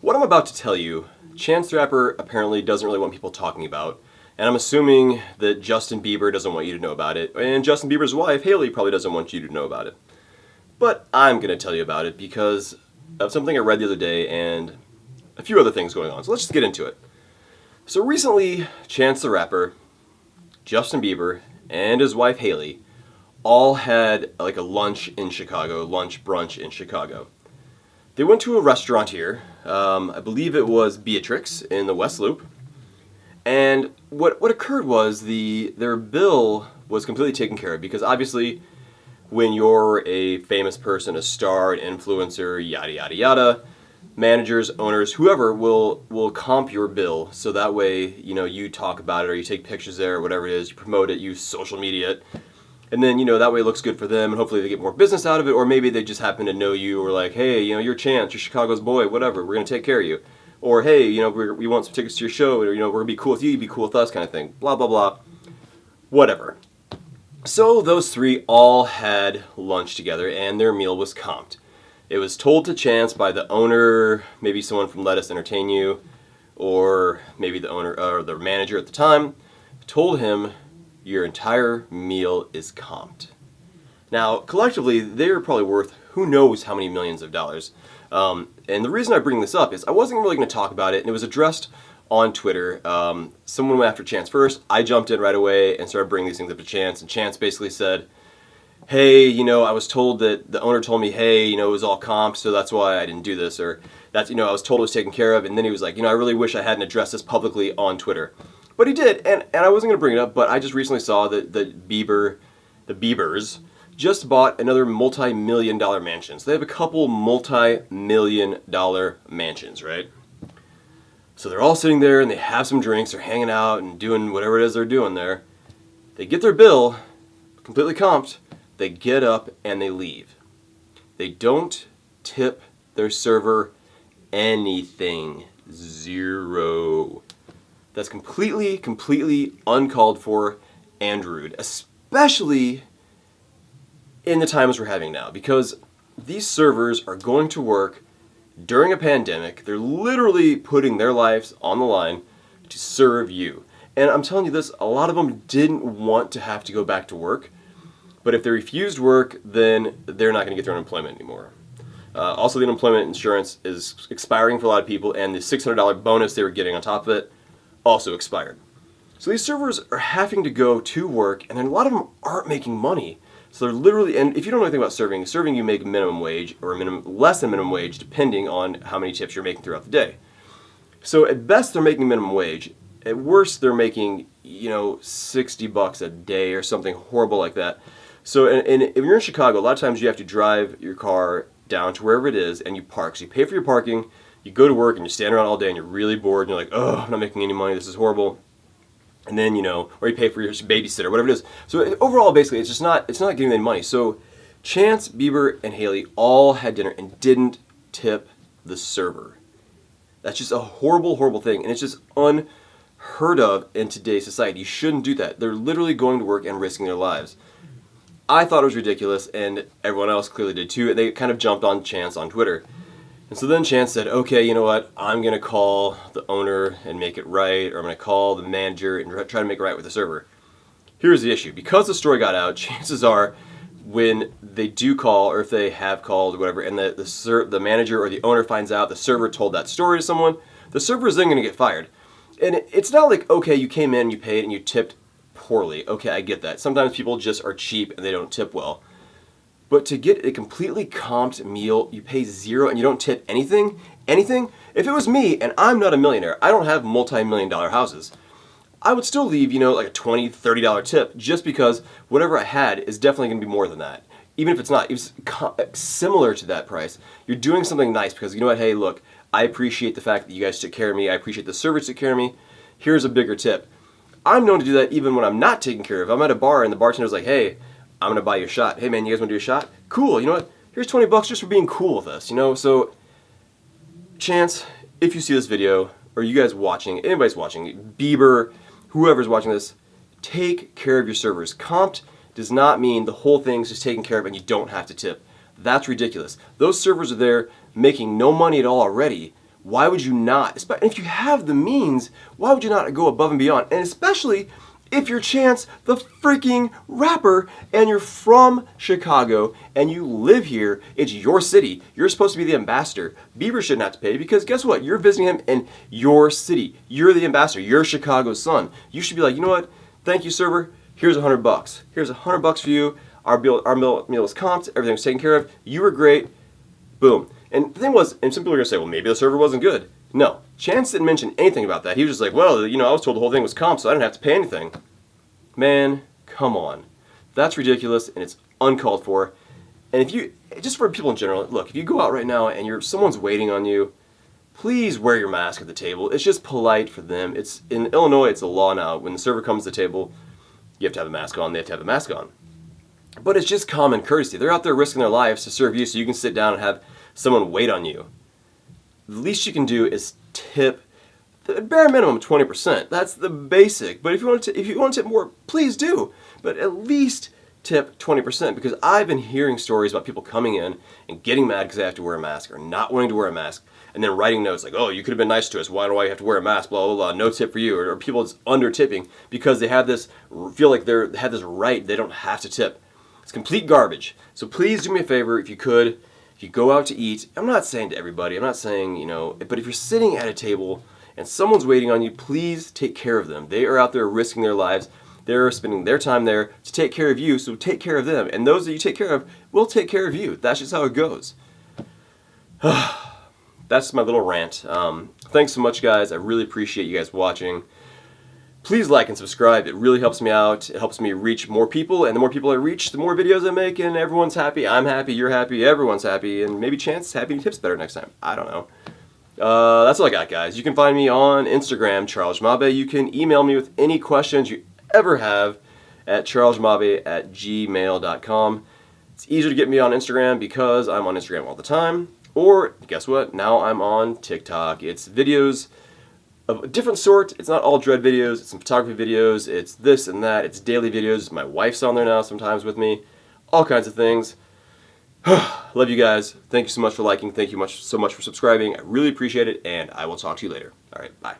What I'm about to tell you, Chance the Rapper apparently doesn't really want people talking about, and I'm assuming that Justin Bieber doesn't want you to know about it, and Justin Bieber's wife, Hailey, probably doesn't want you to know about it. But I'm going to tell you about it because of something I read the other day and a few other things going on. So let's just get into it. So recently, Chance the Rapper, Justin Bieber, and his wife Hailey all had like a lunch in Chicago, lunch brunch in Chicago. They went to a restaurant here. I believe it was Beatrix in the West Loop. And what occurred was their bill was completely taken care of because obviously when you're a famous person, a star, an influencer, yada yada yada, managers, owners, whoever will comp your bill so that way you talk about it or you take pictures there or whatever it is, you promote it, you social media it. And then, that way it looks good for them, and hopefully they get more business out of it, or maybe they just happen to know you, or like, hey, you're Chance, you're Chicago's boy, whatever, we're going to take care of you. Or, hey, we want some tickets to your show, or, we're going to be cool with you, you be cool with us, kind of thing. Blah, blah, blah. Whatever. So those three all had lunch together, and their meal was comped. It was told to Chance by the owner, maybe someone from Let Us Entertain You, or maybe the owner, or the manager at the time, told him, your entire meal is comped. Now, collectively, they're probably worth who knows how many millions of dollars. And the reason I bring this up is I wasn't really going to talk about it, and it was addressed on Twitter. Someone went after Chance first. I jumped in right away and started bringing these things up to Chance, and Chance basically said, hey, I was told that the owner told me, hey, it was all comped, so that's why I didn't do this, or that's, I was told it was taken care of, and then he was like, I really wish I hadn't addressed this publicly on Twitter. But he did, and I wasn't going to bring it up, but I just recently saw that the Biebers just bought another multi-million-dollar mansion. So they have a couple multi-million-dollar mansions, right? So they're all sitting there, and they have some drinks, they're hanging out, and doing whatever it is they're doing there. They get their bill, completely comped, they get up, and they leave. They don't tip their server anything. Zero. That's completely uncalled for and rude, especially in the times we're having now, because these servers are going to work during a pandemic. They're literally putting their lives on the line to serve you. And I'm telling you this, a lot of them didn't want to have to go back to work, but if they refused work, then they're not going to get their unemployment anymore. Also, the unemployment insurance is expiring for a lot of people, and the $600 bonus they were getting on top of it also expired. So these servers are having to go to work, and then a lot of them aren't making money. So they're literally, and if you don't know anything about serving you make minimum wage or less than minimum wage depending on how many tips you're making throughout the day. So at best they're making minimum wage. At worst they're making, $60 a day or something horrible like that. So and if you're in Chicago, a lot of times you have to drive your car down to wherever it is and you park. So you pay for your parking, you go to work and you stand around all day and you're really bored and you're like, oh, I'm not making any money, this is horrible. And then, or you pay for your babysitter, whatever it is. So overall, basically, it's not getting any money. So Chance, Bieber, and Hailey all had dinner and didn't tip the server. That's just a horrible thing, and it's just unheard of in today's society. You shouldn't do that. They're literally going to work and risking their lives. I thought it was ridiculous, and everyone else clearly did too. They kind of jumped on Chance on Twitter. And so then Chance said, okay, you know what, I'm going to call the owner and make it right, or I'm going to call the manager and try to make it right with the server. Here's the issue. Because the story got out, chances are when they do call, or if they have called or whatever, and the manager or the owner finds out the server told that story to someone, the server is then going to get fired. And it's not like, okay, you came in, you paid, and you tipped poorly. Okay, I get that. Sometimes people just are cheap and they don't tip well. But to get a completely comped meal, you pay zero and you don't tip anything. If it was me and I'm not a millionaire, I don't have multi-million-dollar houses, I would still leave, like a $20, $30 tip just because whatever I had is definitely going to be more than that. Even if it's not, it's similar to that price. You're doing something nice because you know what, hey, look, I appreciate the fact that you guys took care of me. I appreciate the servers took care of me. Here's a bigger tip. I'm known to do that even when I'm not taken care of. I'm at a bar and the bartender's like, hey, I'm going to buy you a shot. Hey man, you guys want to do a shot? Cool, you know what? Here's $20 just for being cool with us, So, Chance, if you see this video, or you guys watching, anybody's watching, Bieber, whoever's watching this, take care of your servers. Comped does not mean the whole thing's just taken care of and you don't have to tip. That's ridiculous. Those servers are there making no money at all already. Why would you not? If you have the means, why would you not go above and beyond? And especially if you're Chance the freaking Rapper and you're from Chicago and you live here, it's your city. You're supposed to be the ambassador. Bieber shouldn't have to pay because guess what? You're visiting him in your city. You're the ambassador. You're Chicago's son. You should be like, you know what? Thank you, server. Here's $100. Here's $100 for you. Our meal is comped. Everything's taken care of. You were great. Boom. And the thing was, and some people are going to say, well, maybe the server wasn't good. No. Chance didn't mention anything about that. He was just like, well, you know, I was told the whole thing was comped, so I didn't have to pay anything. Man, come on. That's ridiculous, and it's uncalled for. And if you, just for people in general, look, if you go out right now and someone's waiting on you, please wear your mask at the table. It's just polite for them. It's in Illinois, it's a law now. When the server comes to the table, you have to have a mask on. They have to have a mask on. But it's just common courtesy. They're out there risking their lives to serve you so you can sit down and have someone wait on you. The least you can do is tip the bare minimum 20%. That's the basic. But if you want to tip more, please do. But at least tip 20% because I've been hearing stories about people coming in and getting mad because they have to wear a mask or not wanting to wear a mask and then writing notes like, oh, you could have been nice to us. Why do I have to wear a mask? Blah, blah, blah. No tip for you. Or people just under tipping because they have this, feel like they have this right. They don't have to tip. It's complete garbage. So please do me a favor if you could. If you go out to eat, I'm not saying to everybody, I'm not saying, you know, but if you're sitting at a table and someone's waiting on you, please take care of them. They are out there risking their lives. They're spending their time there to take care of you, so take care of them. And those that you take care of will take care of you. That's just how it goes. That's my little rant. Thanks so much, guys. I really appreciate you guys watching. Please like and subscribe. It really helps me out. It helps me reach more people, and the more people I reach, the more videos I make, and everyone's happy. I'm happy, you're happy, everyone's happy, and maybe Chance happy and tips better next time. I don't know. That's all I got, guys. You can find me on Instagram, Charles Mabe. You can email me with any questions you ever have at charlesmabe@gmail.com. It's easier to get me on Instagram because I'm on Instagram all the time. Or, guess what? Now I'm on TikTok. It's videos of a different sort. It's not all dread videos. It's some photography videos. It's this and that. It's daily videos. My wife's on there now sometimes with me. All kinds of things. Love you guys. Thank you so much for liking. Thank you so much for subscribing. I really appreciate it, and I will talk to you later. All right, bye.